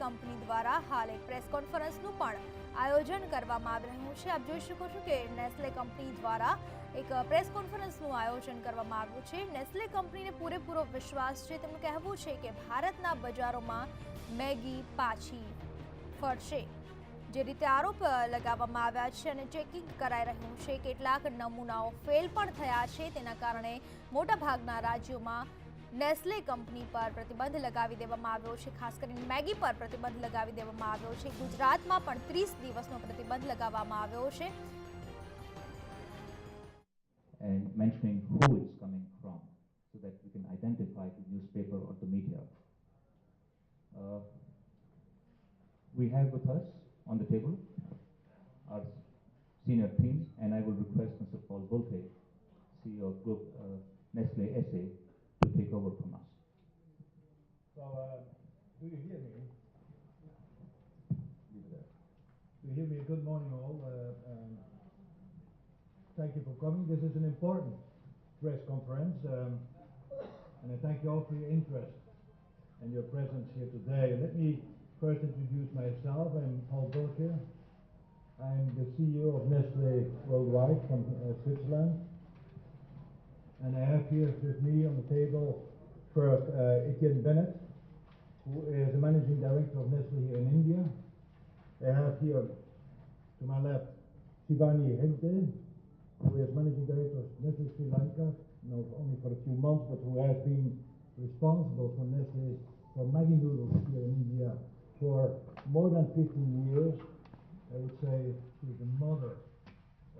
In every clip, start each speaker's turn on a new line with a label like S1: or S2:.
S1: Company દ્વારા હાલ એક પ્રેસ કોન્ફરન્સનું પણ આયોજન કરવામાં આવી રહ્યું છે। આપ જોઈ શકો છો કે નેસ્લે કંપની દ્વારા એક પ્રેસ કોન્ફરન્સનું આયોજન કરવામાં આવ્યું છે। નેસ્લે કંપનીને પૂરેપૂરો વિશ્વાસ છે। તેમનું કહેવું છે કે ભારતના બજારોમાં મેગી પાછી ફરશે। જે રીતે આરોપ લગાવવામાં આવ્યા છે અને ચેકિંગ કરાઈ રહ્યું છે, કેટલાક નમૂનાઓ ફેલ પણ થયા છે, તેના કારણે મોટાભાગના રાજ્યોમાં નેસ્લે કંપની પર પ્રતિબંધ લગાવી દેવામાં આવ્યો છે। ખાસ કરીને મેગી પર પ્રતિબંધ લગાવી દેવામાં આવ્યો છે। ગુજરાતમાં પણ 30 દિવસનો પ્રતિબંધ લગાવવામાં આવ્યો છે।
S2: And mentioning who it's coming from so that we can identify the newspaper or the media. We have with us on the table our senior team, and I will request Mr. Paul Bulke, CEO of Group Nestle SA, to take over from us.
S3: So, do you hear me?
S2: Leave it there.
S3: Do you hear me? Good morning, all. Thank you for coming. This is an important press conference, and I thank you all for your interest and your presence here today. Let me first introduce myself. I'm Paul Bulke. I'm the CEO of Nestle Worldwide from Switzerland. And I have here with me on the table first Etienne Bennett, who is the Managing Director of Nestle here in India. I have here to my left Shivani Hegde, who is Managing Director of Nestle Sri Lanka, not only for a few months, but who has been responsible for Nestle, for Maggi noodles here in India for more than 15 years. I would say she's the mother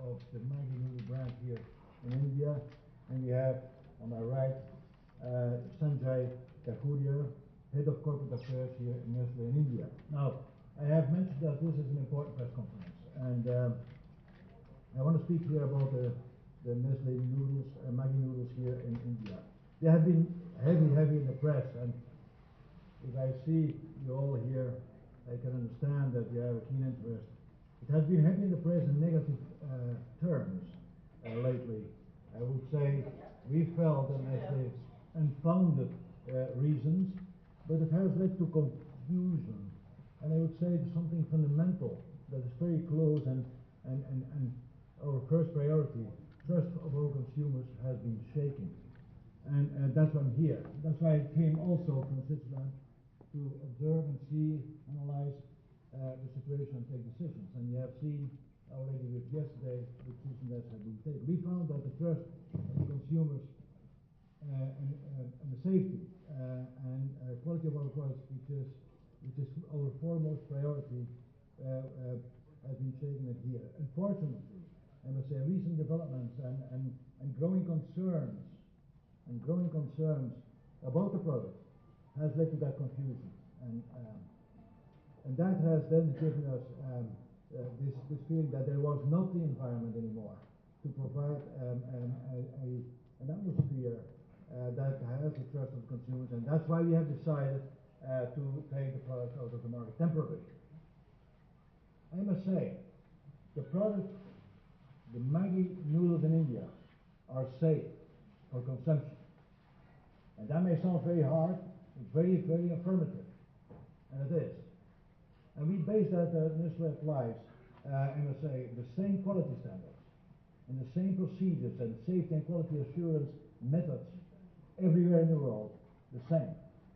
S3: of the Maggi noodle brand here in India. And we have on my right Sanjay Kakuria, Head of Corporate Affairs here in Nestle in India. Now, I have mentioned that this is an important press conference, and I want to speak here about the Nestle noodles, Maggi noodles here in India. They have been heavy in the press, and if I see you all here, I can understand that you have a keen interest. It has been heavy in the press in negative terms lately. I would say we felt that Nestle unfounded reasons, but it has led to confusion, and I would say something fundamental that is very close, and our first priority, trust of our consumers, has been shaken. And that's why I'm here. That's why I came also from Switzerland to observe and see, analyze the situation and take decisions. And you have seen already with yesterday the decision that has been taken. We found that the trust of the consumers and the safety and quality of our products, which is our foremost priority, has been shaken here. Unfortunately, I must say, recent developments and growing concerns about the product has led to that confusion, and that has then given us this feeling that there was not the environment anymore to provide an atmosphere that has the trust of consumers, and that's why we have decided to take the product out of the market temporarily. I must say, the product, the Maggi noodles in India, are safe for consumption. And that may sound very hard, very affirmative, and it is. And we base that Nestle applies, I must say, the same quality standards and the same procedures and safety and quality assurance methods everywhere in the world, the same.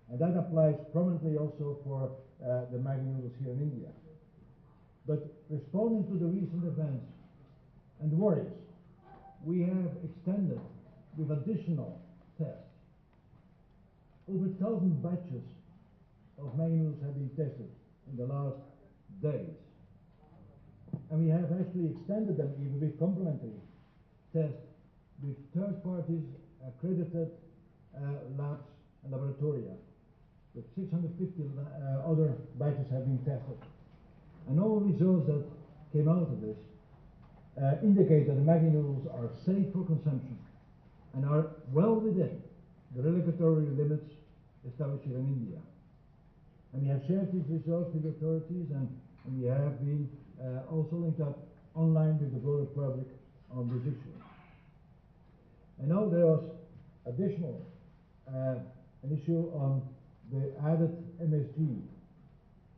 S3: And that applies prominently also for the Maggi noodles here in India. But responding to the recent events and worries, we have extended with additional tests. Over 1,000 batches of Maggi noodles have been tested in the last days. And we have actually extended them even with complementary tests with third parties, accredited labs and laboratoria. With 650 other batches have been tested. And all results that came out of this indicate that the Maggi noodles are safe for consumption and are well within the regulatory limits established here in India. And we have shared these results with the authorities, and we have been also linked up online with the broader public on this issue. I know there was additional an issue on the added MSG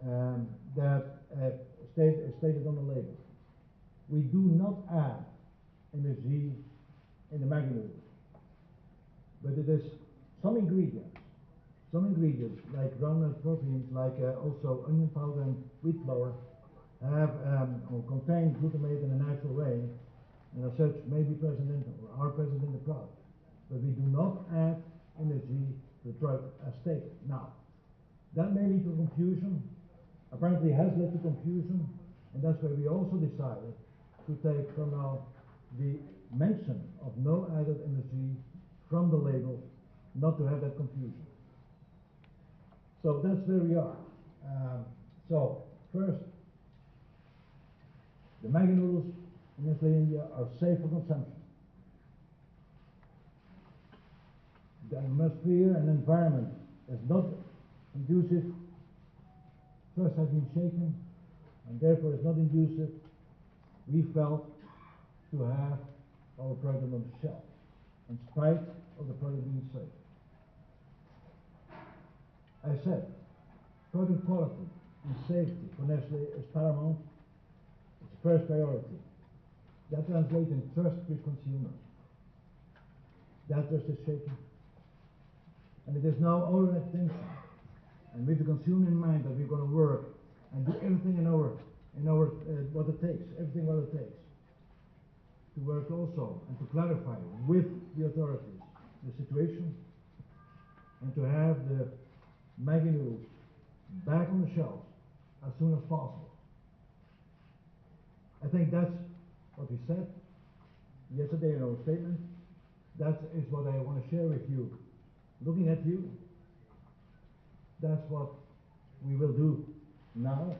S3: that stated on the label. We do not add MSG in the Maggi noodles, but it is some ingredients like groundnut proteins, like also onion powder and wheat flour, have or contain glutamate in a natural way, and as such may be present in or are present in the product. But we do not add MSG to the drug as stated. Now, that may lead to confusion. Apparently has led to confusion, and that's why we also decided to take from now the mention of no added MSG from the label, not to have that confusion. So that's where we are. So first, the Maggi noodles in Nestle India are safe for consumption. The atmosphere and environment is not conducive. Trust has been shaken, and therefore is not conducive. We felt to have our product on the shelf, in spite of the product being safe. I said, product quality and safety for Nestle is paramount. It's the first priority. That translates in trust with consumers. That trust is shaken. And it is now our intention, and with the consumer in mind, that we're going to work and do everything in our what it takes, everything what it takes, to work also and to clarify with the authorities the situation, and to have the Maggi noodles back on the shelves as soon as possible. I think that's what we said yesterday in our statement. That is what I want to share with you. Looking at you, that's what we will do now.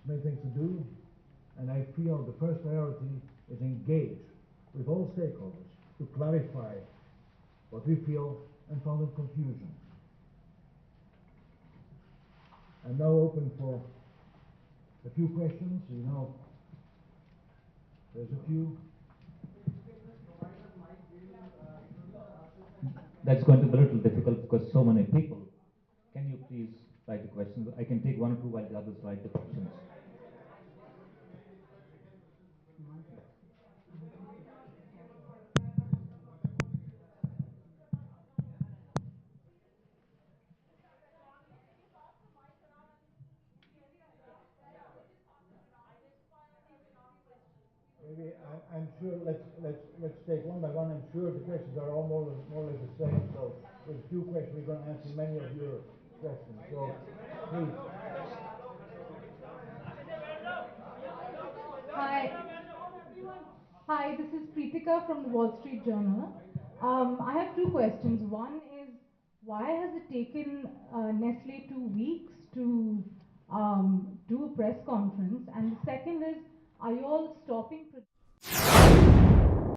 S3: Many things to do, and I feel the first priority is engage with all stakeholders to clarify what we feel and found in confusion. I'm now open for a few questions. You know, there's a few.
S2: That's going to be a little difficult because so many people. Can you please write the questions? I can take one or two while the others write the questions.
S3: Maybe I'm sure. Let's take one by one. I'm sure the questions are all more or less the same. So with a few questions, we're going to answer many of your questions. So please.
S4: Hi. Hi, this is Preetika from the Wall Street Journal. I have two questions. One is, why has it taken Nestle 2 weeks to do a press conference? And the second is, are you all stopping?